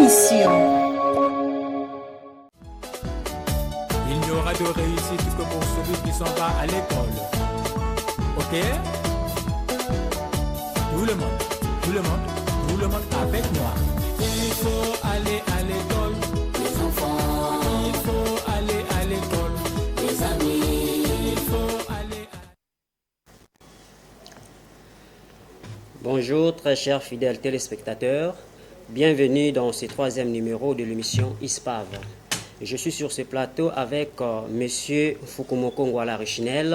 émission. Il n'y aura de réussite que pour celui qui s'en va à l'école. Ok? Tout le monde avec moi. Il faut aller à l'école. Les enfants, il faut aller à l'école. Les amis, il faut aller à... Bonjour très chers fidèles téléspectateurs, bienvenue dans ce troisième numéro de l'émission ISPAV. Je suis sur ce plateau avec Monsieur Fukumoko Ngwala Richinel,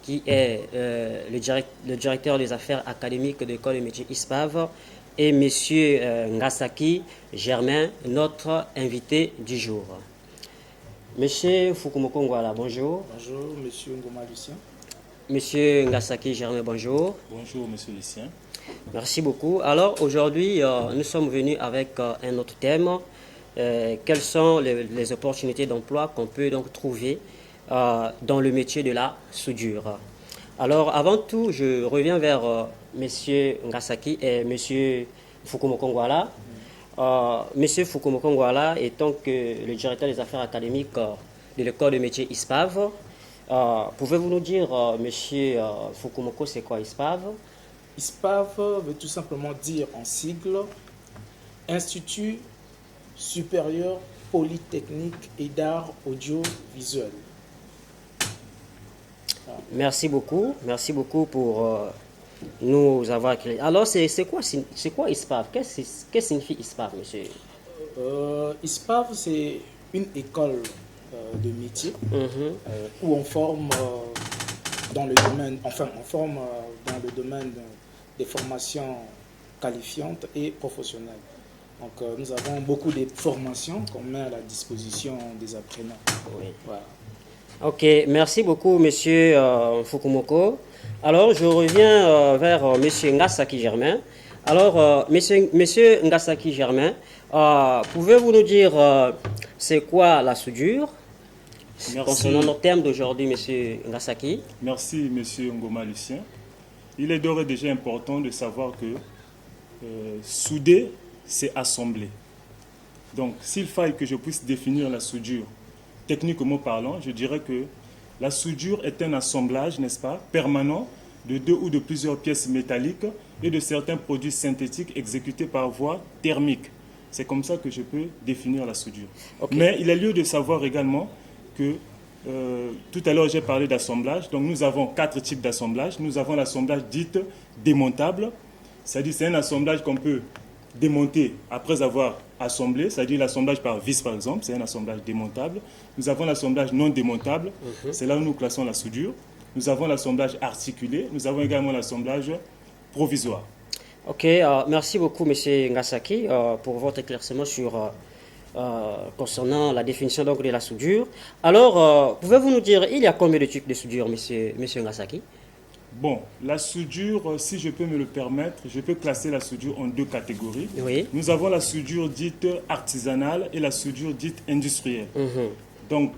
qui est le directeur des affaires académiques de l'école de métier ISPAV, et Monsieur Ngasaki Germain, notre invité du jour. Monsieur Fukumoko Ngwala, bonjour. Bonjour, Monsieur Ngoma Lucien. Monsieur Ngasaki Germain, bonjour. Bonjour, Monsieur Lucien. Merci beaucoup. Alors aujourd'hui, nous sommes venus avec un autre thème. Quelles sont les opportunités d'emploi qu'on peut donc trouver dans le métier de la soudure? Alors avant tout, je reviens vers Monsieur Ngasaki et Monsieur Fukumoko Ngwala. Monsieur Fukumoko Ngwala étant que le directeur des affaires académiques de l'école de métier ISPAV, pouvez-vous nous dire, Monsieur Fukumoko, c'est quoi ISPAV? ISPAV veut tout simplement dire en sigle Institut supérieur polytechnique et d'art audiovisuel. Merci beaucoup pour nous avoir éclairé. Alors, c'est quoi ISPAV? Qu'est-ce que signifie ISPAV, monsieur? ISPAV, c'est une école de métier où on forme dans le domaine, dans le domaine des formations qualifiantes et professionnelles. Donc, nous avons beaucoup de formations qu'on met à la disposition des apprenants. Oui. Voilà. Ok, merci beaucoup, monsieur Fukumoko. Alors, je reviens vers monsieur Ngasaki Germain. Alors, monsieur Ngasaki Germain, pouvez-vous nous dire c'est quoi la soudure? Merci. Concernant nos thèmes d'aujourd'hui, monsieur Ngasaki. Merci, monsieur Ngoma Lucien. Il est d'ores et déjà important de savoir que souder, c'est assembler. Donc, s'il faille que je puisse définir la soudure techniquement parlant, je dirais que la soudure est un assemblage, n'est-ce pas, permanent de deux ou de plusieurs pièces métalliques et de certains produits synthétiques exécutés par voie thermique. C'est comme ça que je peux définir la soudure. Okay. Mais il est lieu de savoir également que tout à l'heure j'ai parlé d'assemblage. Donc nous avons 4 types d'assemblage. Nous avons l'assemblage dit démontable, c'est-à-dire c'est un assemblage qu'on peut démonter après avoir assemblé, c'est-à-dire l'assemblage par vis par exemple, c'est un assemblage démontable. Nous avons l'assemblage non démontable, c'est là où nous classons la soudure. Nous avons l'assemblage articulé, nous avons également l'assemblage provisoire. Ok, merci beaucoup monsieur Ngasaki pour votre éclaircissement sur concernant la définition donc, de la soudure. Alors, pouvez-vous nous dire, il y a combien de types de soudure, monsieur Ngasaki? Bon, la soudure, si je peux me le permettre, je peux classer la soudure en 2 catégories. Oui. Nous avons la soudure dite artisanale et la soudure dite industrielle. Donc,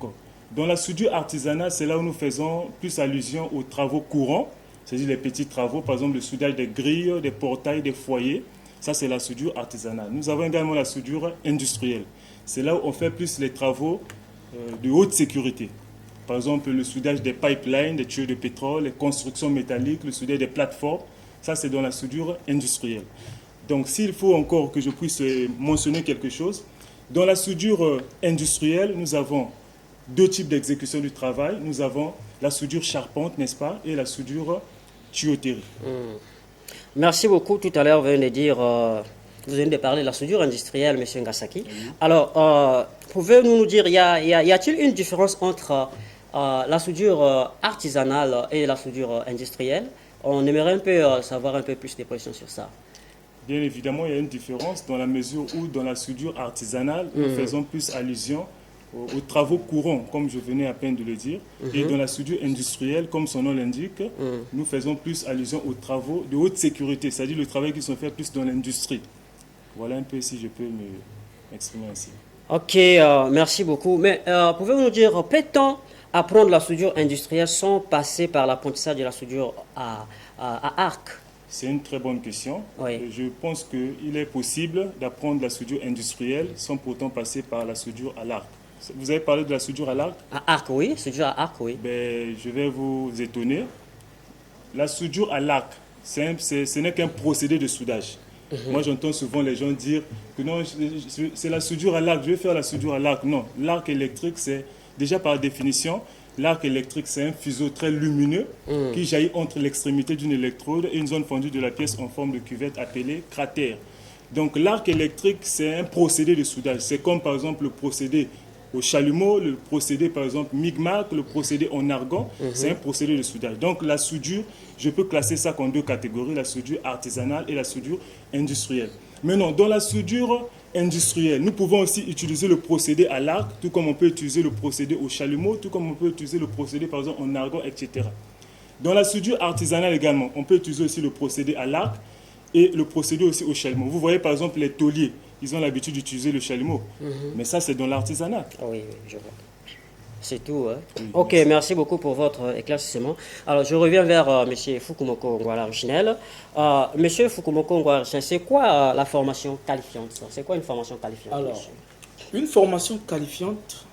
dans la soudure artisanale, c'est là où nous faisons plus allusion aux travaux courants, c'est-à-dire les petits travaux, par exemple le soudage des grilles, des portails, des foyers. Ça, c'est la soudure artisanale. Nous avons également la soudure industrielle. C'est là où on fait plus les travaux de haute sécurité. Par exemple, le soudage des pipelines, des tuyaux de pétrole, les constructions métalliques, le soudage des plateformes. Ça, c'est dans la soudure industrielle. Donc, s'il faut encore que je puisse mentionner quelque chose, dans la soudure industrielle, nous avons 2 types d'exécution du travail. Nous avons la soudure charpente, n'est-ce pas, et la soudure tuyauterie. Merci beaucoup. Tout à l'heure, vous venez de dire, vous venez de parler de la soudure industrielle, M. Ngasaki. Alors, pouvez-vous nous dire, y a-t-il une différence entre la soudure artisanale et la soudure industrielle? On aimerait un peu savoir un peu plus de précisions sur ça. Bien évidemment, il y a une différence dans la mesure où dans la soudure artisanale, nous faisons plus allusion aux travaux courants, comme je venais à peine de le dire. Et dans la soudure industrielle, comme son nom l'indique, nous faisons plus allusion aux travaux de haute sécurité, c'est-à-dire le travail qui sont faits plus dans l'industrie. Voilà un peu si je peux m'exprimer ainsi. Ok, merci beaucoup. Mais pouvez-vous nous dire, peut-on apprendre la soudure industrielle sans passer par l'apprentissage de la soudure à arc? C'est une très bonne question. Oui. Je pense qu'il est possible d'apprendre la soudure industrielle sans pourtant passer par la soudure à l'arc. Vous avez parlé de la soudure à l'arc? À arc, oui. Soudure à arc, oui. Ben, je vais vous étonner. La soudure à l'arc, ce n'est qu'un procédé de soudage. Moi, j'entends souvent les gens dire que non, c'est la soudure à l'arc, je vais faire la soudure à l'arc. Non, l'arc électrique, c'est déjà par définition, l'arc électrique, c'est un fuseau très lumineux qui jaillit entre l'extrémité d'une électrode et une zone fendue de la pièce en forme de cuvette appelée cratère. Donc, l'arc électrique, c'est un procédé de soudage. C'est comme, par exemple, le procédé au chalumeau, le procédé, par exemple, micmac, le procédé en argon, c'est un procédé de soudage. Donc, la soudure, je peux classer ça en deux catégories, la soudure artisanale et la soudure industrielle. Maintenant, dans la soudure industrielle, nous pouvons aussi utiliser le procédé à l'arc, tout comme on peut utiliser le procédé au chalumeau, tout comme on peut utiliser le procédé, par exemple, en argon, etc. Dans la soudure artisanale également, on peut utiliser aussi le procédé à l'arc et le procédé aussi au chalumeau. Vous voyez, par exemple, les tauliers, ils ont l'habitude d'utiliser le chalumeau. Mais ça, c'est dans l'artisanat. Oui, oui, je vois. C'est tout. Hein? Oui, Ok, merci beaucoup pour votre éclaircissement. Alors, je reviens vers M. Fukumoko Ngwala-Richinel. M. Fukumoko Ngwala-Richinel, c'est quoi la formation qualifiante? C'est quoi une formation qualifiante? Alors, monsieur? une formation qualifiante,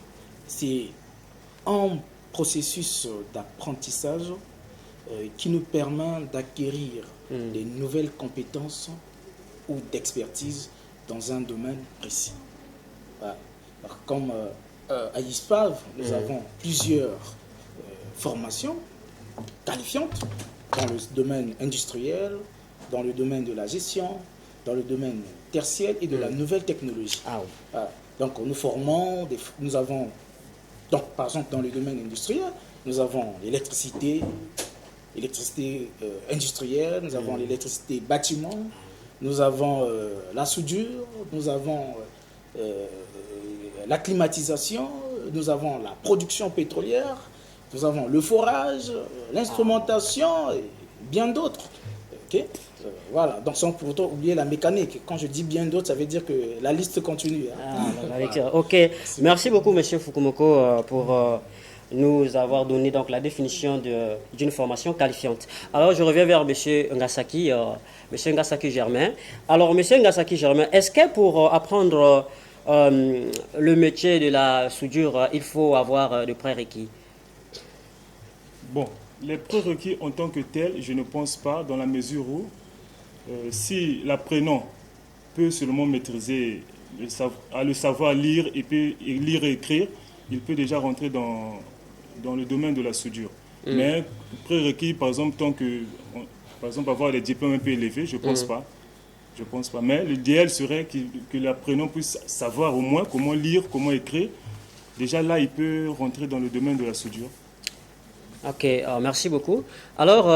c'est un processus d'apprentissage qui nous permet d'acquérir des nouvelles compétences ou d'expertise dans un domaine précis. Voilà. Alors, comme à ISPAV, nous avons plusieurs formations qualifiantes dans le domaine industriel, dans le domaine de la gestion, dans le domaine tertiaire et de la nouvelle technologie. Ah oui. Voilà. Donc nous formons, nous avons, donc, par exemple dans le domaine industriel, nous avons l'électricité industrielle, nous avons l'électricité bâtiment, nous avons la soudure, nous avons la climatisation, nous avons la production pétrolière, nous avons le forage, l'instrumentation et bien d'autres. Okay? Voilà, donc sans pour autant oublier la mécanique. Quand je dis bien d'autres, ça veut dire que la liste continue. Hein. Voilà. Ok, merci beaucoup M. Fukumoko pour nous avoir donné donc la définition d'une formation qualifiante. Alors je reviens vers M. Ngasaki, M. Ngasaki Germain. Alors M. Ngasaki Germain, est-ce que pour apprendre le métier de la soudure, il faut avoir de prérequis? Bon, les prérequis en tant que tels, je ne pense pas, dans la mesure où si l'apprenant peut seulement maîtriser, le savoir lire, et peut lire et écrire, il peut déjà rentrer dans le domaine de la soudure. Mais prérequis, par exemple, avoir des diplômes un peu élevés, je ne pense pas. Je pense pas. Mais l'idéal serait que l'apprenant puisse savoir au moins comment lire, comment écrire. Déjà là, il peut rentrer dans le domaine de la soudure. Ok, merci beaucoup. Alors,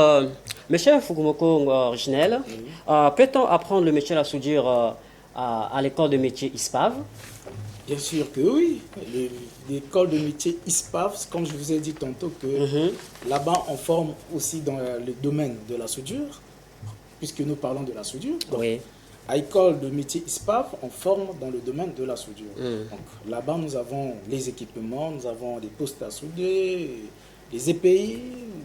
M. Fukumoko Richinel, peut-on apprendre le métier de la soudure à l'école de métier ISPAV? Bien sûr que oui. L'école de métier ISPAV, comme je vous ai dit tantôt, que là-bas, on forme aussi dans le domaine de la soudure, puisque nous parlons de la soudure. Donc, oui. À l'école de métier ISPAV, on forme dans le domaine de la soudure. Donc là-bas, nous avons les équipements, nous avons des postes à souder, les EPI,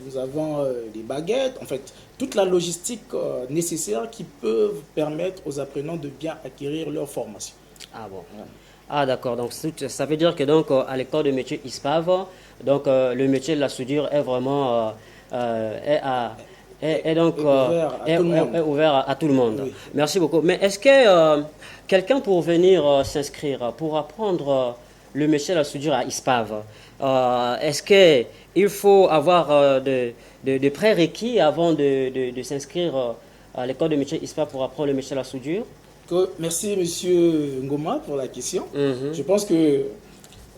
nous avons les baguettes, en fait, toute la logistique nécessaire qui peut permettre aux apprenants de bien acquérir leur formation. Ah bon. Ah d'accord, donc ça veut dire que donc à l'école de métier ISPAV, donc le métier de la soudure est vraiment est ouvert à tout le monde. Oui. Merci beaucoup. Mais est-ce que quelqu'un pour venir s'inscrire, pour apprendre le métier de la soudure à ISPAV, est-ce qu'il faut avoir de prérequis avant de s'inscrire à l'école de métier ISPAV pour apprendre le métier de la soudure? Merci M. Ngoma pour la question. Je pense que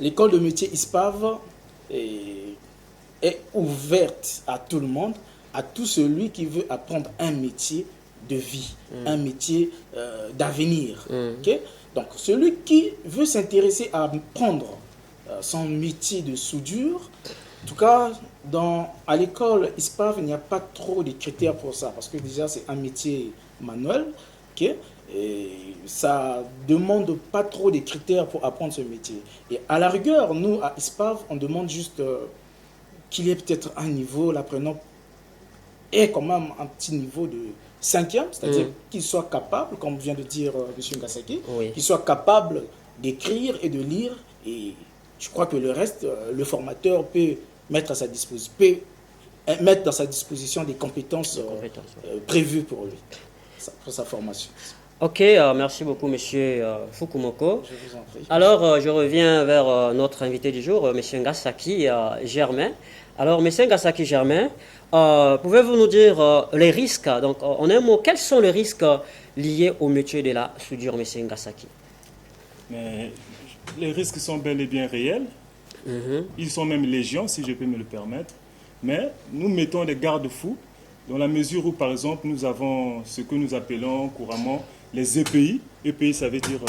l'école de métier ISPAV est ouverte à tout le monde, à tout celui qui veut apprendre un métier de vie, un métier d'avenir. Okay? Donc, celui qui veut s'intéresser à apprendre son métier de soudure, en tout cas, à l'école ISPAV, il n'y a pas trop de critères pour ça, parce que déjà, c'est un métier manuel. Okay? Et ça ne demande pas trop de critères pour apprendre ce métier. Et à la rigueur, nous, à ISPAV, on demande juste qu'il y ait peut-être un niveau, l'apprenant ait quand même un petit niveau de Cinquième, c'est-à-dire qu'il soit capable, comme vient de dire M. Ngasaki, Oui. qu'il soit capable d'écrire et de lire. Et je crois que le reste, le formateur peut mettre à sa disposition, mettre dans sa disposition des compétences, prévues pour lui, pour sa formation. Ok, merci beaucoup, Monsieur Fukumoko. Je vous en prie. Alors, je reviens vers notre invité du jour, Monsieur Ngasaki Germain. Alors, Monsieur Ngasaki Germain, pouvez-vous nous dire les risques, donc en un mot, quels sont les risques liés au métier de la soudure, Monsieur Ngasaki? Mais les risques sont bel et bien réels. Ils sont même légion, si je peux me le permettre. Mais nous mettons des garde-fous dans la mesure où, par exemple, nous avons ce que nous appelons couramment les EPI. EPI, ça veut dire,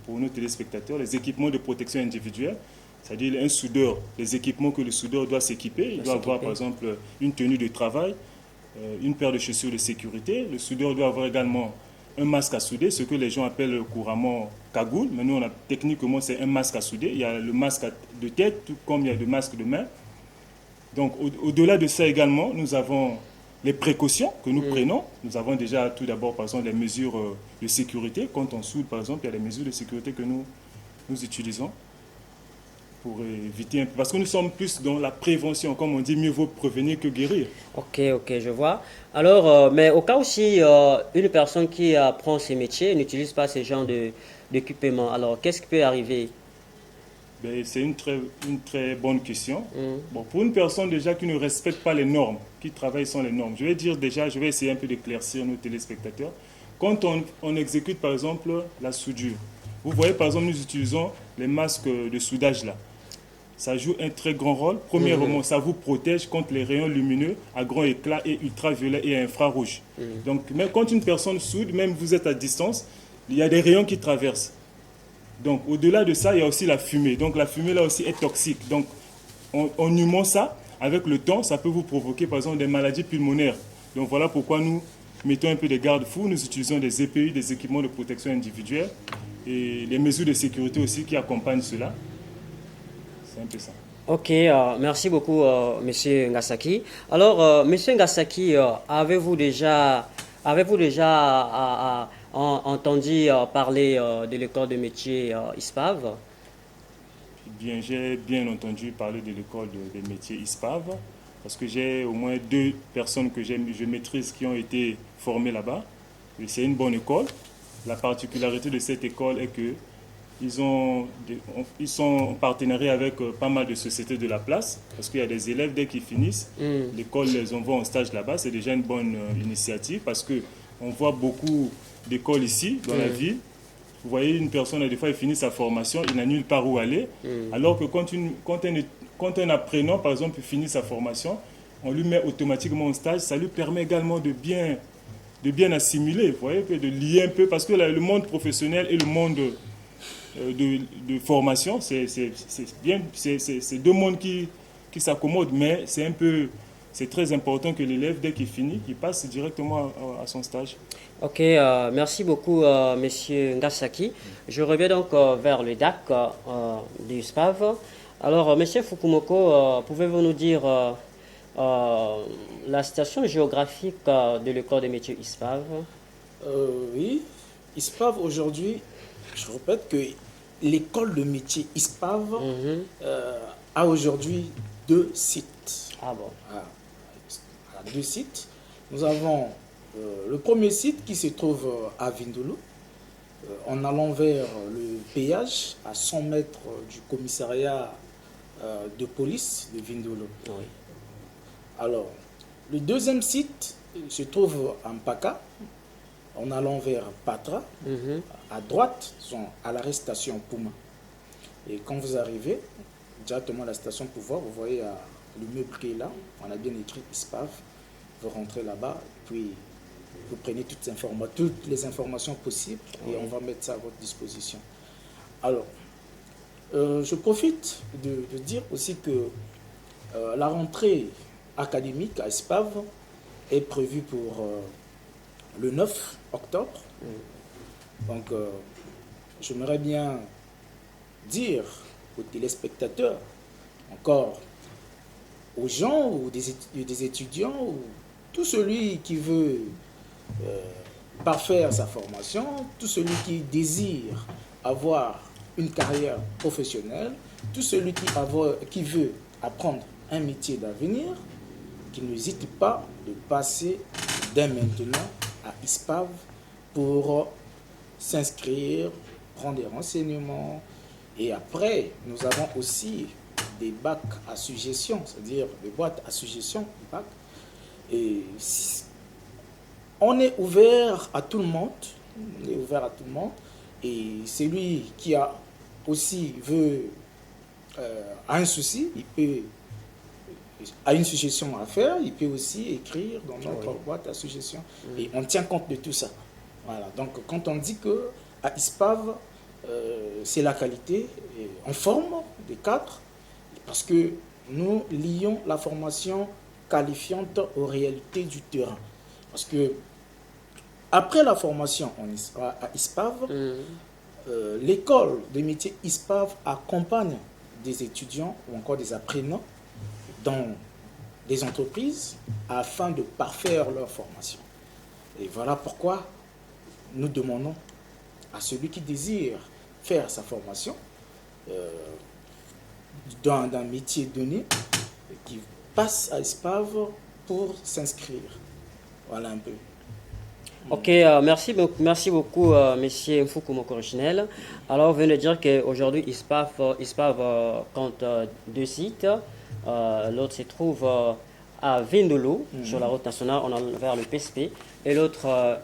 pour nos téléspectateurs, les équipements de protection individuelle. C'est-à-dire un soudeur, les équipements que le soudeur doit s'équiper. Il doit avoir, par exemple, une tenue de travail, une paire de chaussures de sécurité. Le soudeur doit avoir également un masque à souder, ce que les gens appellent couramment cagoule. Mais nous, techniquement, c'est un masque à souder. Il y a le masque de tête, tout comme il y a le masque de main. Donc, au-delà de ça également, nous avons les précautions que nous prenons. Nous avons déjà tout d'abord, par exemple, les mesures de sécurité. Quand on soude, par exemple, il y a les mesures de sécurité que nous utilisons pour éviter un peu. Parce que nous sommes plus dans la prévention. Comme on dit, mieux vaut prévenir que guérir. Ok, je vois. Alors, mais au cas où si une personne qui apprend ces métiers n'utilise pas ce genre d'équipement, alors qu'est-ce qui peut arriver? Ben, c'est une très bonne question. Bon, pour une personne déjà qui ne respecte pas les normes, qui travaille sans les normes, je vais essayer un peu d'éclaircir nos téléspectateurs. Quand on exécute par exemple la soudure, vous voyez par exemple nous utilisons les masques de soudage là. Ça joue un très grand rôle. Premièrement, ça vous protège contre les rayons lumineux à grand éclat et ultraviolets et infrarouges. Donc même quand une personne soude, même vous êtes à distance, il y a des rayons qui traversent. Donc, au-delà de ça, il y a aussi la fumée. Donc, la fumée, là aussi, est toxique. Donc, en humant ça, avec le temps, ça peut vous provoquer, par exemple, des maladies pulmonaires. Donc, voilà pourquoi nous mettons un peu des garde-fous. Nous utilisons des EPI, des équipements de protection individuelle, et les mesures de sécurité aussi qui accompagnent cela. C'est un peu ça. Ok, merci beaucoup, Monsieur Ngasaki. Alors, Monsieur Ngasaki, avez-vous déjà entendu parler de l'école de métier ISPAV? Bien, j'ai bien entendu parler de l'école des métiers ISPAV parce que j'ai au moins 2 personnes que je maîtrise qui ont été formées là-bas. C'est une bonne école. La particularité de cette école est que ils sont en partenariat avec pas mal de sociétés de la place parce qu'il y a des élèves, dès qu'ils finissent, l'école les envoie en stage là-bas. C'est déjà une bonne initiative parce qu'on voit beaucoup d'écoles ici, dans la ville. Vous voyez, une personne, des fois, elle finit sa formation, il n'a nulle part où aller. Alors que quand un apprenant, par exemple, finit sa formation, on lui met automatiquement en stage. Ça lui permet également de bien assimiler, vous voyez, de lier un peu. Parce que le monde professionnel et le monde de formation, c'est 2 mondes qui s'accommodent. Mais c'est très important que l'élève, dès qu'il finit, qu'il passe directement à son stage. Ok, merci beaucoup, Monsieur Ngasaki. Je reviens donc vers le DAC du SPAV. Alors, Monsieur Fukumoko, pouvez-vous nous dire la situation géographique de l'école des métiers ISPAV? Oui, ISPAV aujourd'hui, je répète que l'école de métier ISPAV a aujourd'hui 2 sites. Ah bon? 2 sites. Nous avons le premier site qui se trouve à Vindoulo, en allant vers le péage à 100 mètres du commissariat de police de Vindoulo. Oui. Alors, le deuxième site se trouve à Mpaka, en allant vers Patra. À droite, sont à l'arrêt station Puma. Et quand vous arrivez directement à la station Pouvoir, vous voyez l'immeuble qui est là, on a bien écrit ISPAV. Vous rentrez là-bas, puis vous prenez toutes les informations possibles et on va mettre ça à votre disposition. Alors, je profite de dire aussi que la rentrée académique à ISPAV est prévue pour le 9 octobre. Donc, j'aimerais bien dire aux téléspectateurs, encore aux gens ou des étudiants, ou tout celui qui veut parfaire sa formation, tout celui qui désire avoir une carrière professionnelle, tout celui qui veut apprendre un métier d'avenir, qui n'hésite pas de passer dès maintenant à ISPAV pour s'inscrire, prendre des renseignements. Et après, nous avons aussi des bacs à suggestion, c'est-à-dire des boîtes à suggestion, bacs. Et on est ouvert à tout le monde. On est ouvert à tout le monde. Et celui qui a aussi a un souci, a une suggestion à faire, il peut aussi écrire dans notre boîte à suggestion. Et on tient compte de tout ça. Voilà. Donc quand on dit que à ISPAV, c'est la qualité, et on forme des cadres, parce que nous lions la formation qualifiante aux réalités du terrain. Parce que après la formation à ISPAV, l'école des métiers ISPAV accompagne des étudiants ou encore des apprenants dans des entreprises afin de parfaire leur formation. Et voilà pourquoi nous demandons à celui qui désire faire sa formation dans un métier donné, qui passe à ISPAV pour s'inscrire. Voilà un peu. Ok, merci beaucoup, monsieur Mfuku Mokoriginel. Alors, vous venez de dire qu'aujourd'hui, ISPAV compte 2 sites. L'autre se trouve à Vindolo, sur la route nationale, en allant vers le PSP. Et l'autre,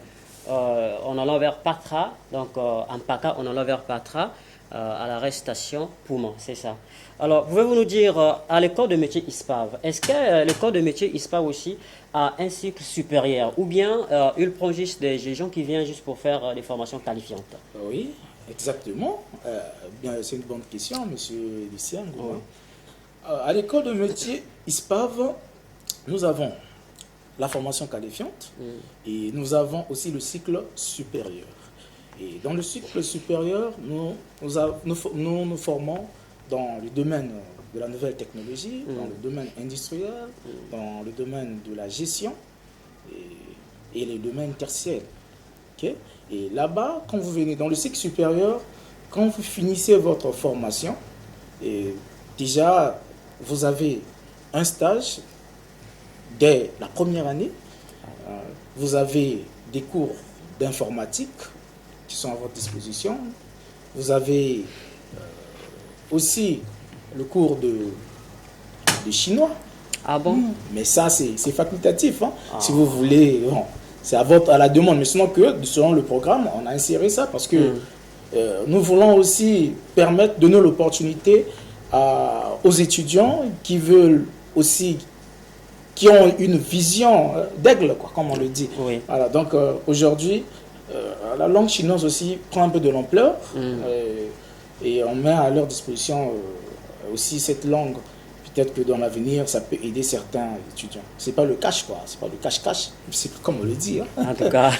en allant vers Patra, donc en Paka, en allant vers Patra, à l'arrêt station Pouma, c'est ça. Alors, pouvez-vous nous dire, à l'école de métier ISPAV, est-ce que l'école de métier ISPAV aussi a un cycle supérieur, ou bien il prend juste des gens qui viennent juste pour faire des formations qualifiantes? Oui, exactement. C'est une bonne question, monsieur Lucien. Oui. À l'école de métier ISPAV, nous avons la formation qualifiante et nous avons aussi le cycle supérieur. Et dans le cycle supérieur, nous nous formons dans le domaine de la nouvelle technologie, dans le domaine industriel, dans le domaine de la gestion et les domaines tertiaires. Okay? Et là-bas, quand vous venez dans le cycle supérieur, quand vous finissez votre formation, déjà, vous avez un stage dès la première année. Vous avez des cours d'informatique qui sont à votre disposition. Vous avez aussi le cours de chinois. Ah bon? Mais ça, c'est facultatif. Hein. Si vous voulez, bon, c'est à la demande. Mais sinon, selon le programme, on a inséré ça parce que nous voulons aussi permettre, donner l'opportunité aux étudiants qui veulent aussi, qui ont une vision d'aigle, comme on le dit. Oui. Voilà, donc aujourd'hui, la langue chinoise aussi prend un peu de l'ampleur et on met à leur disposition aussi cette langue. Peut-être que dans l'avenir, ça peut aider certains étudiants. C'est pas le cash, quoi. C'est pas le cash-cash. C'est comme on le dit. Hein. En tout cas.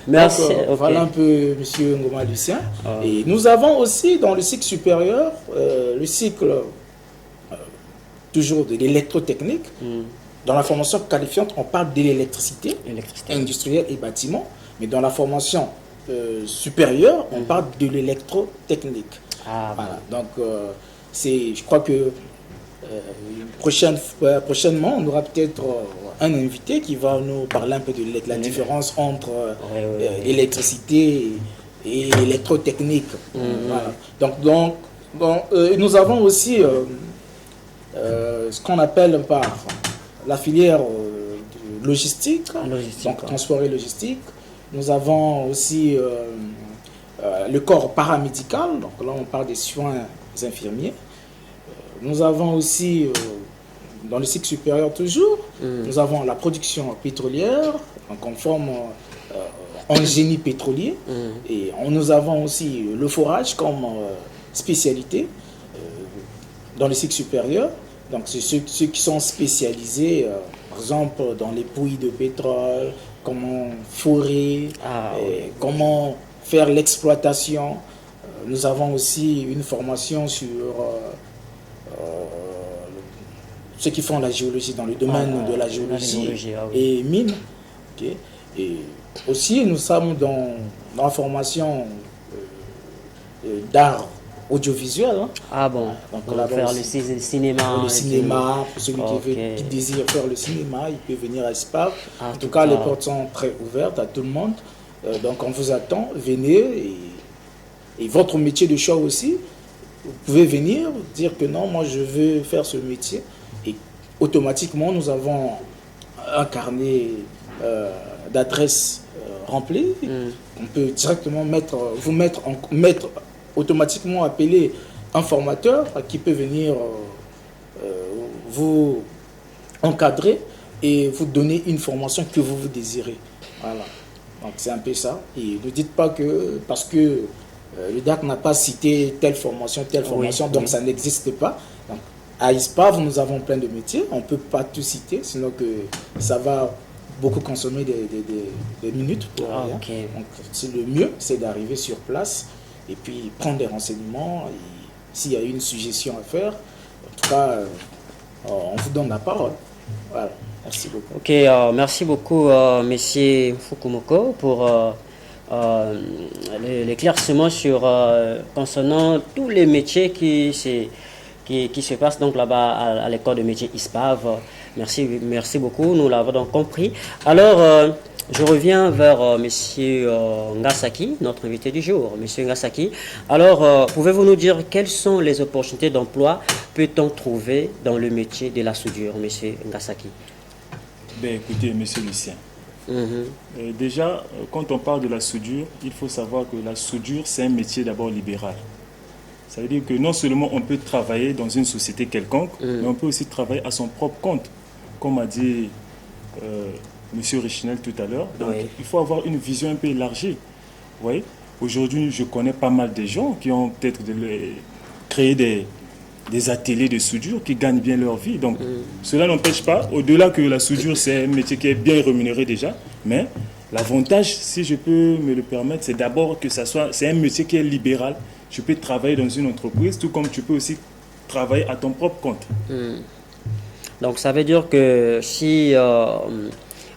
Merci. Donc, voilà un peu, monsieur Ngoma Lucien. Et nous avons aussi, dans le cycle supérieur, le cycle toujours de l'électrotechnique. Dans la formation qualifiante, on parle de l'électricité, industrielle et bâtiment. Mais dans la formation supérieure, on parle de l'électrotechnique. Voilà. Donc, je crois que prochainement, on aura peut-être un invité qui va nous parler un peu de la différence entre électricité et électrotechnique. Voilà. Donc, nous avons aussi ce qu'on appelle par la filière logistique, donc transport et logistique. Nous avons aussi le corps paramédical, donc là on parle des soins infirmiers. Nous avons aussi, dans le cycle supérieur toujours, nous avons la production pétrolière, donc on forme en génie pétrolier, et nous avons aussi le forage comme spécialité dans le cycle supérieur. Donc c'est ceux qui sont spécialisés, par exemple, dans les puits de pétrole, comment forer, comment faire l'exploitation. Nous avons aussi une formation sur ceux qui font la géologie, dans le domaine de la géologie et mines. Okay. Et aussi, nous sommes dans la formation d'art audiovisuel. Hein. Ah bon, Donc, là, faire le cinéma. Pour le cinéma, pour celui qui désire faire le cinéma, il peut venir à ISPAV. En tout cas, les portes sont très ouvertes à tout le monde. Donc on vous attend, venez. Et votre métier de choix aussi, vous pouvez venir dire que non, moi je veux faire ce métier. Et automatiquement, nous avons un carnet d'adresses rempli. On peut directement mettre automatiquement appeler un formateur qui peut venir vous encadrer et vous donner une formation que vous désirez. Voilà. Donc c'est un peu ça. Et ne dites pas que parce que le DAC n'a pas cité telle formation, donc ça n'existe pas. Donc, à ISPAV, nous avons plein de métiers. On ne peut pas tout citer, sinon que ça va beaucoup consommer des minutes pour rien. Donc le mieux, c'est d'arriver sur place et puis prendre des renseignements. S'il y a une suggestion à faire, en tout cas, on vous donne la parole. Voilà. Merci beaucoup. Ok, merci beaucoup, Monsieur Fukumoko, pour l'éclaircissement sur concernant tous les métiers qui se passent donc là-bas à l'école de métier ISPAV. Merci beaucoup, nous l'avons donc compris. Alors, je reviens vers Monsieur Ngasaki, notre invité du jour. Monsieur Ngasaki, alors, pouvez-vous nous dire quelles sont les opportunités d'emploi peut-on trouver dans le métier de la soudure, Monsieur Ngasaki? Ben, écoutez, Monsieur Lucien, déjà, quand on parle de la soudure, il faut savoir que la soudure, c'est un métier d'abord libéral. Ça veut dire que non seulement on peut travailler dans une société quelconque, mais on peut aussi travailler à son propre compte, comme a dit Monsieur Richinel tout à l'heure. Donc, il faut avoir une vision un peu élargie. Vous voyez, aujourd'hui, je connais pas mal de gens qui ont peut-être créé des ateliers de soudure qui gagnent bien leur vie. Donc, cela n'empêche pas, au-delà que la soudure, c'est un métier qui est bien rémunéré déjà, mais l'avantage, si je peux me le permettre, c'est d'abord que c'est un métier qui est libéral. Tu peux travailler dans une entreprise, tout comme tu peux aussi travailler à ton propre compte. Donc, ça veut dire que si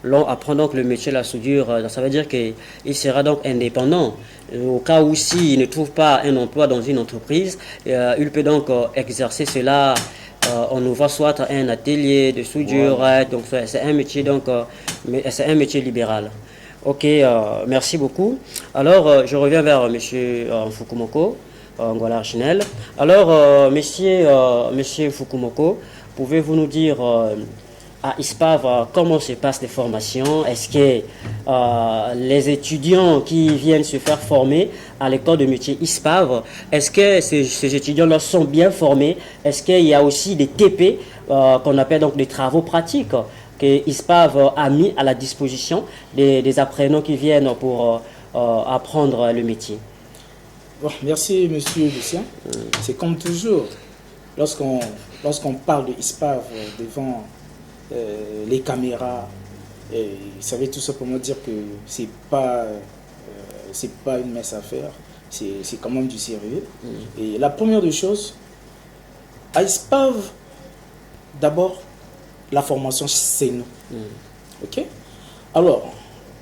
l'on apprend donc le métier de la soudure, ça veut dire qu'il sera donc indépendant. Au cas où s'il ne trouve pas un emploi dans une entreprise, il peut donc exercer cela. On ouvre soit un atelier de soudure, donc c'est un métier c'est un métier libéral. Ok, merci beaucoup. Alors, je reviens vers Monsieur Fukumoko, Ngola Chinel. Alors, Monsieur Fukumoko, pouvez-vous nous dire à ISPAV, comment se passent les formations? Est-ce que les étudiants qui viennent se faire former à l'école de métier ISPAV, est-ce que ces étudiants-là sont bien formés? Est-ce qu'il y a aussi des TP, qu'on appelle donc des travaux pratiques, que ISPAV a mis à la disposition des apprenants qui viennent pour apprendre le métier? Bon, merci, Monsieur Lucien. C'est comme toujours, lorsqu'on parle de ISPAV devant les caméras, vous savez tout simplement dire que c'est pas une mince affaire, c'est quand même du sérieux. Et la première des choses, à ISPAV, d'abord, la formation, c'est nous. Ok? Alors,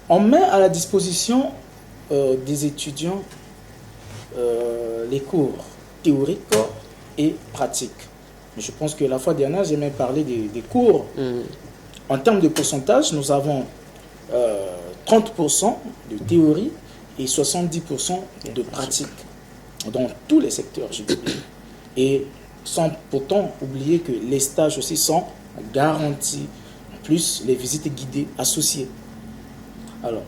on met à la disposition des étudiants les cours théoriques et pratiques. Je pense que la fois dernière, j'ai même parlé des cours. En termes de pourcentage, nous avons 30% de théorie et 70% de pratique dans tous les secteurs, je dis bien. Et sans pourtant oublier que les stages aussi sont garantis, en plus les visites guidées associées. Alors,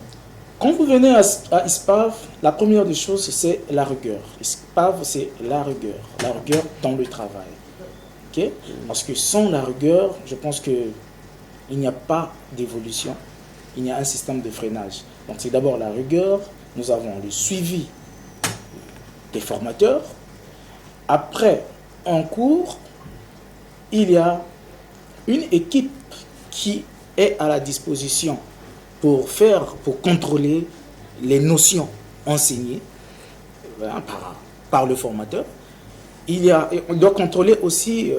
quand vous venez à ISPAV, la première des choses, c'est la rigueur. ISPAV, c'est la rigueur dans le travail. Okay? Parce que sans la rigueur, je pense qu'il n'y a pas d'évolution, il y a un système de freinage. Donc c'est d'abord la rigueur, nous avons le suivi des formateurs. Après, en cours, il y a une équipe qui est à la disposition pour contrôler les notions enseignées par le formateur. On doit contrôler aussi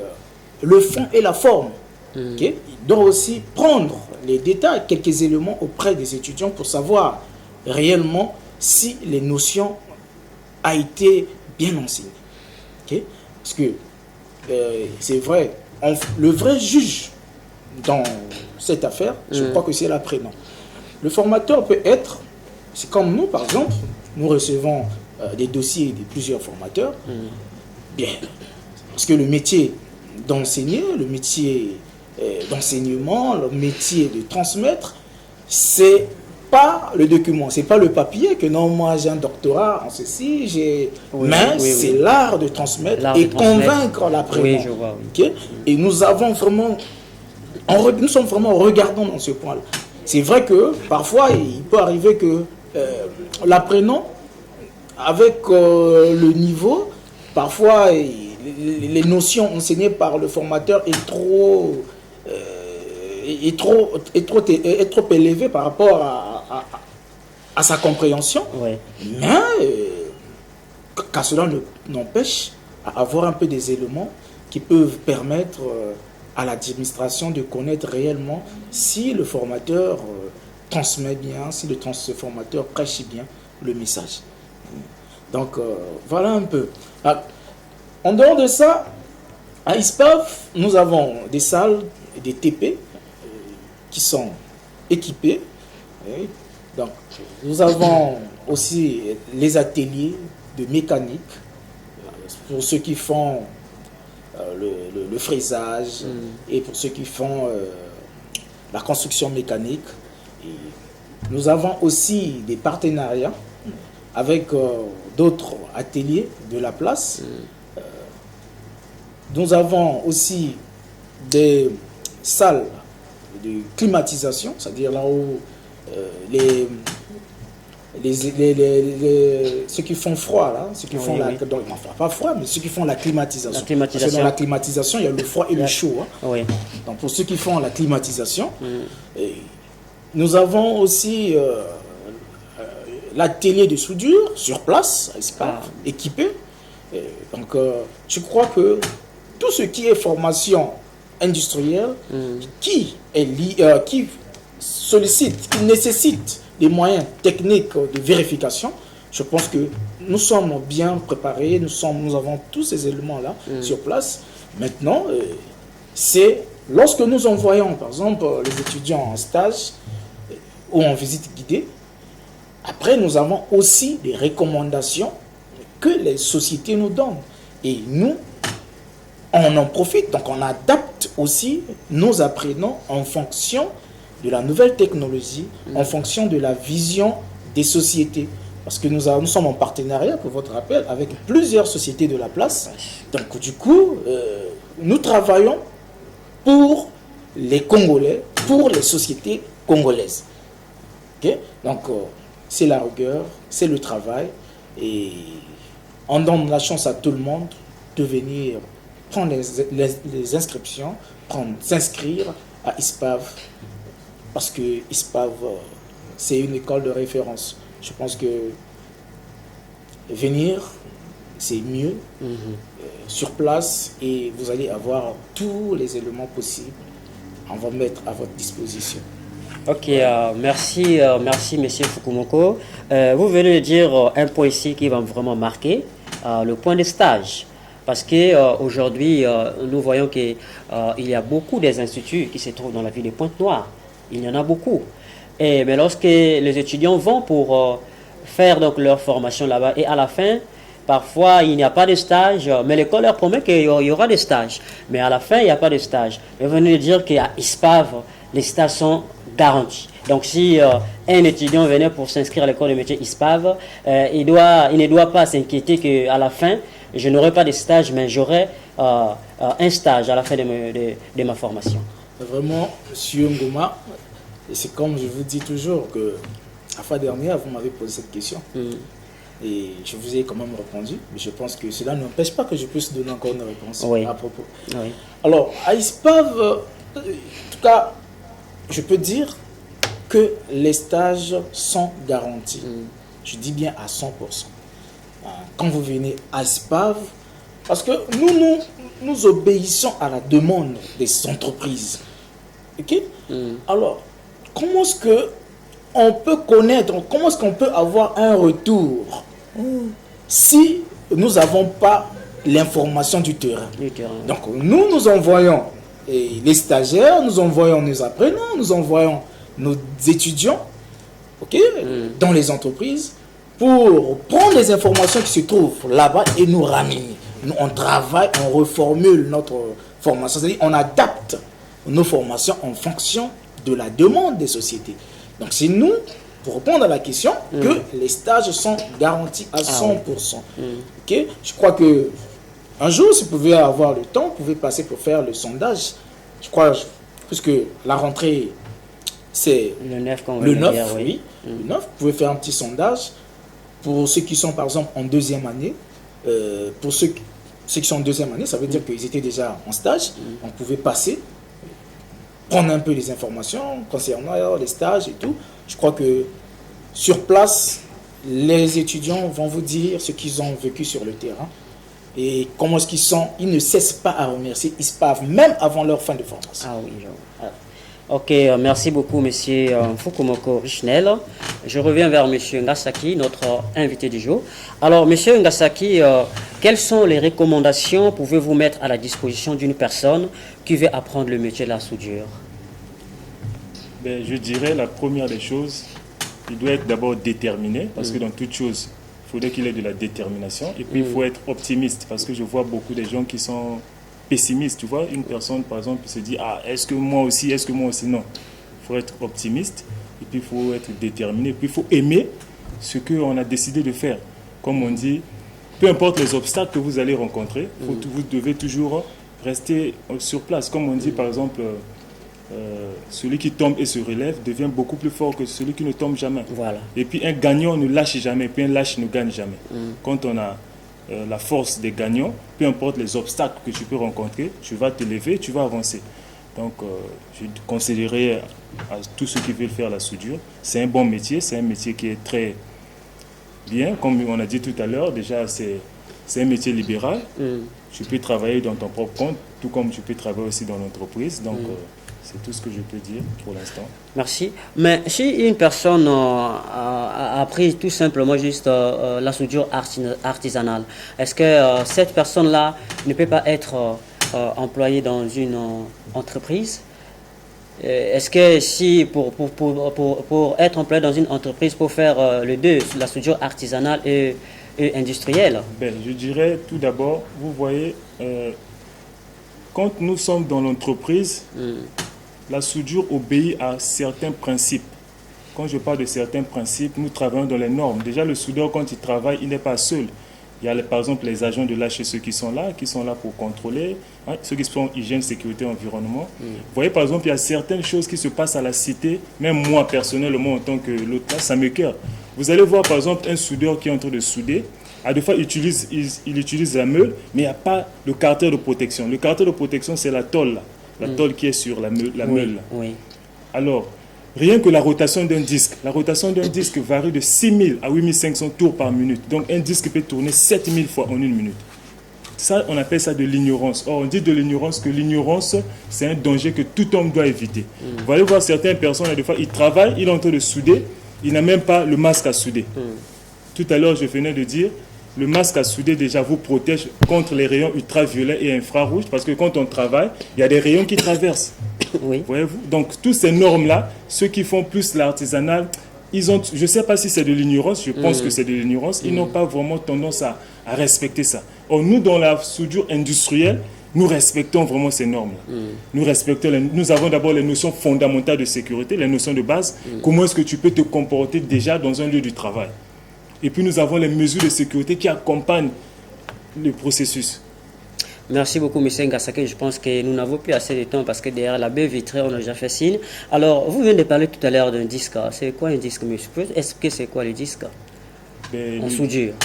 le fond et la forme Ok. Il doit aussi prendre les détails, quelques éléments auprès des étudiants pour savoir réellement si les notions ont été bien enseignées. Ok. Parce que c'est vrai, le vrai juge dans cette affaire, je crois que c'est l'apprenant. Le formateur peut être, c'est comme nous par exemple, nous recevons des dossiers de plusieurs formateurs. Bien, parce que le métier d'enseigner, le métier d'enseignement, le métier de transmettre, c'est pas le document, c'est pas le papier que non, moi j'ai un doctorat en ceci, mais c'est l'art de transmettre et convaincre l'apprenant. Oui, je vois. Okay? Et nous avons vraiment, nous sommes vraiment regardants dans ce point-là. C'est vrai que parfois il peut arriver que l'apprenant, avec le niveau, parfois les notions enseignées par le formateur est trop élevé par rapport à sa compréhension. Oui. Mais qu'à cela n'empêche à avoir un peu des éléments qui peuvent permettre à l'administration de connaître réellement si le formateur transmet bien, si le formateur prêche bien le message. Donc voilà un peu. En dehors de ça, à ISPAV, nous avons des salles et des TP qui sont équipées. Donc, nous avons aussi les ateliers de mécanique pour ceux qui font le fraisage et pour ceux qui font la construction mécanique. Et nous avons aussi des partenariats avec d'autres ateliers de la place. Nous avons aussi des salles de climatisation, c'est-à-dire là où ceux qui font froid, là, ceux qui font donc, enfin, pas froid, mais ceux qui font la climatisation. Parce que dans la climatisation, il y a le froid et le chaud. Hein. Oui. Donc pour ceux qui font la climatisation, nous avons aussi l'atelier de soudure sur place, équipé. Donc je crois que tout ce qui est formation industrielle, qui sollicite, qui nécessite des moyens techniques de vérification, je pense que nous sommes bien préparés, nous avons tous ces éléments-là sur place. Maintenant, c'est lorsque nous envoyons, par exemple, les étudiants en stage ou en visite guidée, après nous avons aussi des recommandations que les sociétés nous donnent. Et nous, on en profite, donc on adapte aussi nos apprenants en fonction de la nouvelle technologie, en fonction de la vision des sociétés. Parce que nous sommes en partenariat, pour votre rappel, avec plusieurs sociétés de la place. Donc du coup, nous travaillons pour les Congolais, pour les sociétés congolaises. Okay? Donc c'est la rigueur, c'est le travail, et on donne la chance à tout le monde de venir prendre les inscriptions, s'inscrire à ISPAV, parce que ISPAV, c'est une école de référence. Je pense que venir, c'est mieux sur place, et vous allez avoir tous les éléments possibles. On va mettre à votre disposition. Ok, merci Monsieur Fukumoko. Vous venez de dire un point ici qui va vraiment marquer, le point de stage. Parce qu'aujourd'hui, nous voyons qu'il y a beaucoup des instituts qui se trouvent dans la ville de Pointe-Noire. Il y en a beaucoup. Mais lorsque les étudiants vont pour faire donc leur formation là-bas, et à la fin, parfois il n'y a pas de stage, mais l'école leur promet qu'il y aura des stages. Mais à la fin, il n'y a pas de stage. Mais vous venez de dire qu'à ISPAV, les stages sont garantis. Donc si un étudiant venait pour s'inscrire à l'école de métier ISPAV, il ne doit pas s'inquiéter qu'à la fin, je n'aurai pas de stage, mais j'aurai un stage à la fin de ma formation. Vraiment, M. Ngoma, et c'est comme je vous dis toujours que la fois dernière, vous m'avez posé cette question. Et je vous ai quand même répondu. Mais je pense que cela n'empêche pas que je puisse donner encore une réponse à propos. Oui. Alors, à ISPAV, en tout cas, je peux dire que les stages sont garantis. Je dis bien à 100%. Quand vous venez à ISPAV, Parce que nous obéissons à la demande des entreprises. Ok? Alors, comment est-ce qu'on peut connaître, comment est-ce qu'on peut avoir un retour si nous n'avons pas l'information du terrain? Donc, nous envoyons les stagiaires, nous envoyons nos apprenants, nous envoyons nos étudiants, ok, dans les entreprises pour prendre les informations qui se trouvent là-bas et nous ramener. Nous, on travaille, on reformule notre formation, c'est-à-dire on adapte nos formations en fonction de la demande des sociétés. Donc c'est nous, pour répondre à la question, que les stages sont garantis à 100%. Ok? Je crois que un jour, si vous pouvez avoir le temps, vous pouvez passer pour faire le sondage. Je crois, puisque la rentrée, c'est le 9, le 9, oui. Le 9, vous pouvez faire un petit sondage pour ceux qui sont, par exemple, en deuxième année. Pour ceux qui sont en deuxième année, ça veut dire qu'ils étaient déjà en stage. On pouvait passer, prendre un peu les informations concernant les stages et tout. Je crois que sur place, les étudiants vont vous dire ce qu'ils ont vécu sur le terrain et comment est-ce qu'ils sont. Ils ne cessent pas à remercier ISPAV, même avant leur fin de formation. Ah oui, je vois. Ok, merci beaucoup, monsieur Fukumoko Richnel. Je reviens vers monsieur Ngasaki, notre invité du jour. Alors, monsieur Ngasaki, quelles sont les recommandations pouvez-vous mettre à la disposition d'une personne qui veut apprendre le métier de la soudure? Ben, je dirais la première des choses, il doit être d'abord déterminé, parce que dans toute chose, il faudrait qu'il ait de la détermination. Et puis, il faut être optimiste, parce que je vois beaucoup de gens qui sont pessimiste, tu vois, une personne par exemple se dit est-ce que moi aussi, non, il faut être optimiste et puis il faut être déterminé, puis il faut aimer ce qu'on a décidé de faire. Comme on dit, peu importe les obstacles que vous allez rencontrer, vous devez toujours rester sur place. Comme on dit par exemple, celui qui tombe et se relève devient beaucoup plus fort que celui qui ne tombe jamais. Voilà. Et puis un gagnant ne lâche jamais, puis un lâche ne gagne jamais. Quand on a la force des gagnants, peu importe les obstacles que tu peux rencontrer, tu vas te lever, tu vas avancer. Donc, je conseillerais à tous ceux qui veulent faire la soudure, c'est un bon métier, c'est un métier qui est très bien, comme on a dit tout à l'heure, déjà c'est un métier libéral, tu peux travailler dans ton propre compte, tout comme tu peux travailler aussi dans l'entreprise, donc c'est tout ce que je peux dire pour l'instant. Merci. Mais si une personne a appris tout simplement juste la soudure artisanale, est-ce que cette personne-là ne peut pas être employée dans une entreprise? Est-ce que si pour être employé dans une entreprise, pour faire le deux, la soudure artisanale et industrielle? Ben, je dirais tout d'abord, vous voyez, quand nous sommes dans l'entreprise, la soudure obéit à certains principes. Quand je parle de certains principes, nous travaillons dans les normes. Déjà, le soudeur, quand il travaille, il n'est pas seul. Il y a par exemple les agents de l'HSE qui sont là pour contrôler, ceux qui sont hygiène, sécurité, environnement. Vous voyez, par exemple, il y a certaines choses qui se passent à la cité, même moi, personnellement, en tant que l'autre, ça me cœur. Vous allez voir, par exemple, un soudeur qui est en train de souder. À deux fois, il utilise la meule, mais il n'y a pas le carter de protection. Le carter de protection, c'est la tôle, là. La tôle qui est sur la meule. Oui. Alors, rien que la rotation d'un disque varie de 6000 à 8500 tours par minute. Donc, un disque peut tourner 7000 fois en une minute. Ça, on appelle ça de l'ignorance. Or, on dit de l'ignorance que l'ignorance, c'est un danger que tout homme doit éviter. Vous allez voir certaines personnes, des fois, ils travaillent, ils sont en train de souder, ils n'ont même pas le masque à souder. Tout à l'heure, je venais de dire, le masque à souder déjà vous protège contre les rayons ultraviolets et infrarouges parce que quand on travaille, il y a des rayons qui traversent. Oui. Voyez-vous? Donc, toutes ces normes-là, ceux qui font plus l'artisanal, je ne sais pas si c'est de l'ignorance, je pense que c'est de l'ignorance, ils n'ont pas vraiment tendance à respecter ça. Or, nous, dans la soudure industrielle, nous respectons vraiment ces normes-là. Nous avons d'abord les notions fondamentales de sécurité, les notions de base. Comment est-ce que tu peux te comporter déjà dans un lieu du travail? Et puis nous avons les mesures de sécurité qui accompagnent le processus. Merci beaucoup, M. Ngasaki. Je pense que nous n'avons plus assez de temps parce que derrière la baie vitrée, on a déjà fait signe. Alors, vous venez de parler tout à l'heure d'un disque. C'est quoi un disque, monsieur? Est-ce que c'est quoi le disque en soudure?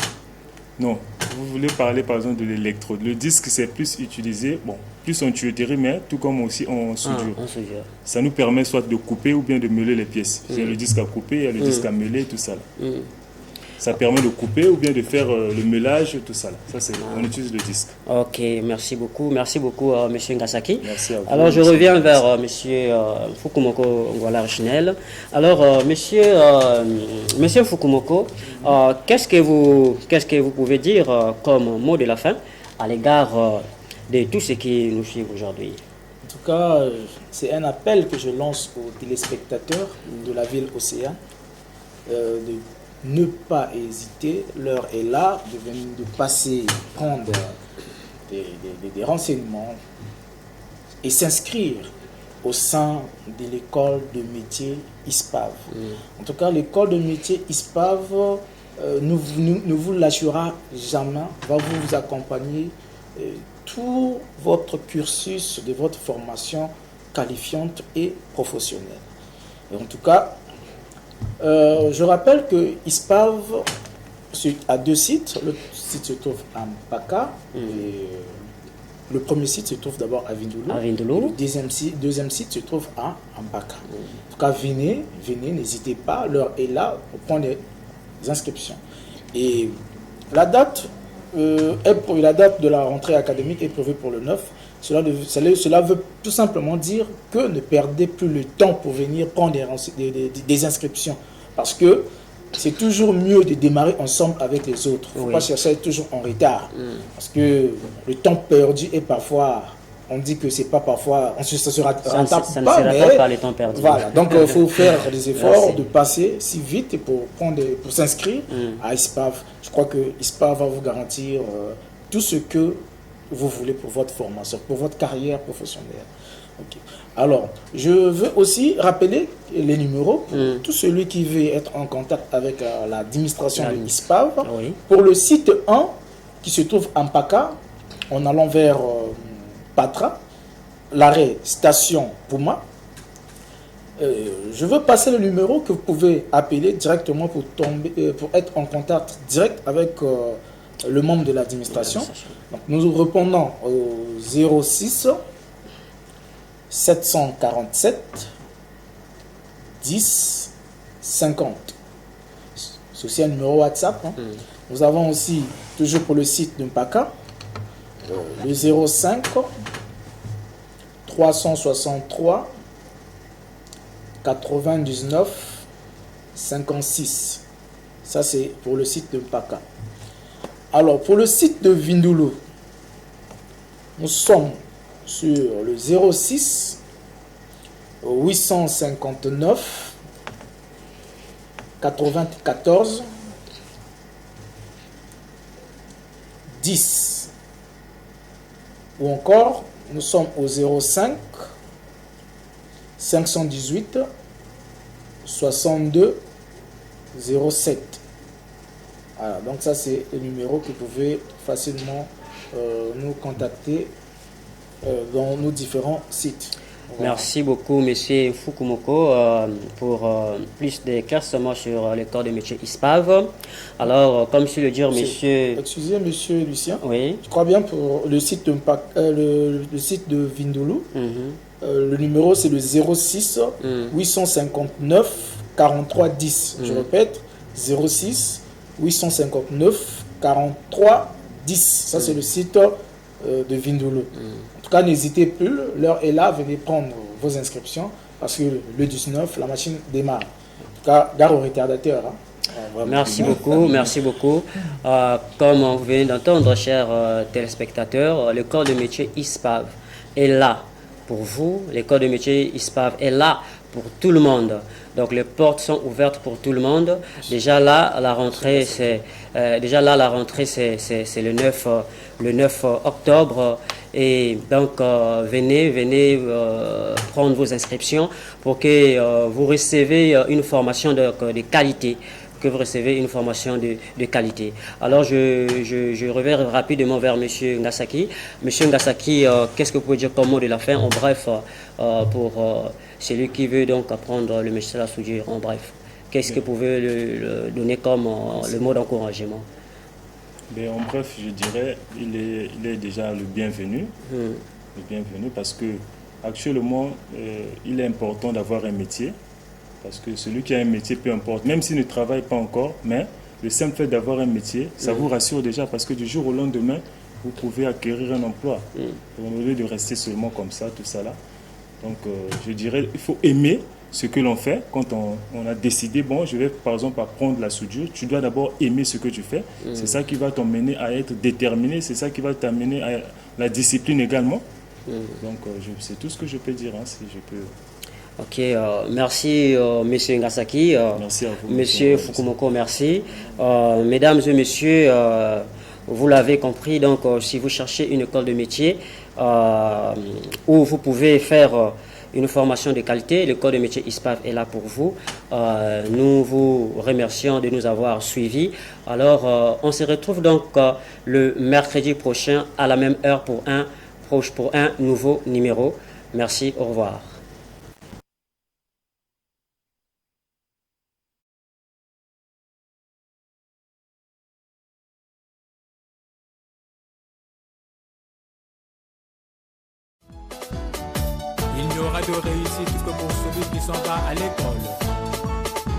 Non. Vous voulez parler par exemple de l'électrode. Le disque, c'est plus utilisé, plus en tuyauterie, mais tout comme aussi en soudure. En soudure. Ça nous permet soit de couper ou bien de meuler les pièces. Il y a le disque à couper, il y a le disque à meuler, tout ça. Là. Ça permet de couper ou bien de faire le mélange, tout ça. Ça, c'est, on utilise le disque. Ok, merci beaucoup, monsieur Ngasaki. Merci à vous. Alors, je reviens vers monsieur Fukumoko Ngwala-Richnel. Alors, monsieur Fukumoko, qu'est-ce que vous pouvez dire comme mot de la fin à l'égard de tous ceux qui nous suivent aujourd'hui? En tout cas, c'est un appel que je lance aux téléspectateurs de la ville Océan de ne pas hésiter, l'heure est là de passer, prendre des renseignements et s'inscrire au sein de l'école de métier ISPAV. En tout cas, l'école de métier ISPAV ne vous lâchera jamais, va vous accompagner tout votre cursus de votre formation qualifiante et professionnelle. Et en tout cas, je rappelle que ISPAV a 2 sites. Le site se trouve à Mpaka. Le premier site se trouve d'abord à Vindoulo. Le deuxième site se trouve à Mpaka. En tout cas, venez, n'hésitez pas. L'heure est là pour prendre les inscriptions. Et la date de la rentrée académique est prévue pour le 9. Cela veut tout simplement dire que ne perdez plus le temps pour venir prendre des inscriptions. Parce que c'est toujours mieux de démarrer ensemble avec les autres. Il ne faut pas chercher à être toujours en retard. Parce que le temps perdu est parfois... On dit que c'est pas parfois... Ça ne se rattrape pas le temps perdu. Voilà, donc il faut faire des efforts de passer si vite pour s'inscrire à ISPAV. Je crois que ISPAV va vous garantir tout ce que vous voulez pour votre formation, pour votre carrière professionnelle. Okay. Alors, je veux aussi rappeler les numéros pour tout celui qui veut être en contact avec l'administration de ISPAV. Pour le site 1, qui se trouve à Mpaka, en allant vers Patra, l'arrêt station Puma, je veux passer le numéro que vous pouvez appeler directement pour être en contact direct avec le membre de l'administration. Nous répondons au 06 747 10 50. C'est aussi un numéro WhatsApp. Nous avons aussi, toujours pour le site de Mpaka, le 05 363 99 56. Ça, c'est pour le site de Mpaka. Alors, pour le site de Vindoulo, nous sommes sur le 06 859 94 10. Ou encore, nous sommes au 05 518 62 07. Voilà, donc ça c'est le numéro que vous pouvez facilement nous contacter dans nos différents sites. Voilà. Merci beaucoup, monsieur Fukumoko, pour plus d'éclaircissements sur le corps de métier ISPAV. Alors, comme je le dire, monsieur... Excusez, monsieur Lucien. Oui. Je crois bien pour le site le site de Vindoulo. Le numéro, c'est le 06 859 43 10. Je répète, 06 859 43 10. Ça, c'est le site de Vindoulo. En tout cas, n'hésitez plus, l'heure est là, venez prendre vos inscriptions parce que le 19, la machine démarre. En tout cas, gare au retardateur. Merci beaucoup, merci beaucoup. Comme vous venez d'entendre, chers téléspectateurs, le corps de métier ISPAV est là pour vous. Le corps de métier ISPAV est là pour tout le monde. Donc les portes sont ouvertes pour tout le monde. Déjà là, la rentrée, c'est le 9 octobre. Et donc, venez prendre vos inscriptions pour que vous recevez une formation de qualité. Alors, je reviens rapidement vers M. Ngasaki. M. Ngasaki, qu'est-ce que vous pouvez dire comme mot de la fin, en bref, pour celui qui veut donc apprendre le métier de la soudure, en bref. Qu'est-ce que vous pouvez le donner comme le mot d'encouragement? Mais en bref, je dirais, il est déjà le bienvenu. Le bienvenu parce que actuellement, il est important d'avoir un métier. Parce que celui qui a un métier, peu importe, même s'il ne travaille pas encore, mais le simple fait d'avoir un métier, ça vous rassure déjà parce que du jour au lendemain, vous pouvez acquérir un emploi. Au lieu de rester seulement comme ça, tout ça là. Donc, je dirais, il faut aimer ce que l'on fait. Quand on a décidé, bon, je vais par exemple apprendre la soudure, tu dois d'abord aimer ce que tu fais. C'est ça qui va t'emmener à être déterminé, c'est ça qui va t'amener à la discipline également. Donc, c'est tout ce que je peux dire, hein, si je peux. Ok, merci Monsieur Ngasaki. Merci à vous. Monsieur Fukumoko, merci. Mesdames et messieurs, vous l'avez compris, donc si vous cherchez une école de métier où vous pouvez faire une formation de qualité, l'école de métier ISPAV est là pour vous. Nous vous remercions de nous avoir suivis. Alors, on se retrouve donc le mercredi prochain à la même heure pour un nouveau numéro. Merci, au revoir. Il n'y aura de réussite que pour celui qui s'en va à l'école.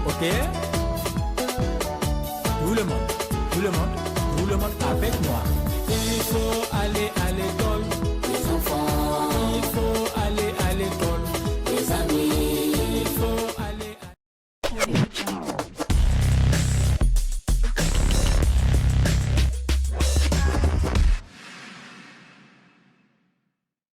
Ok? Tout le monde avec moi. Il faut aller.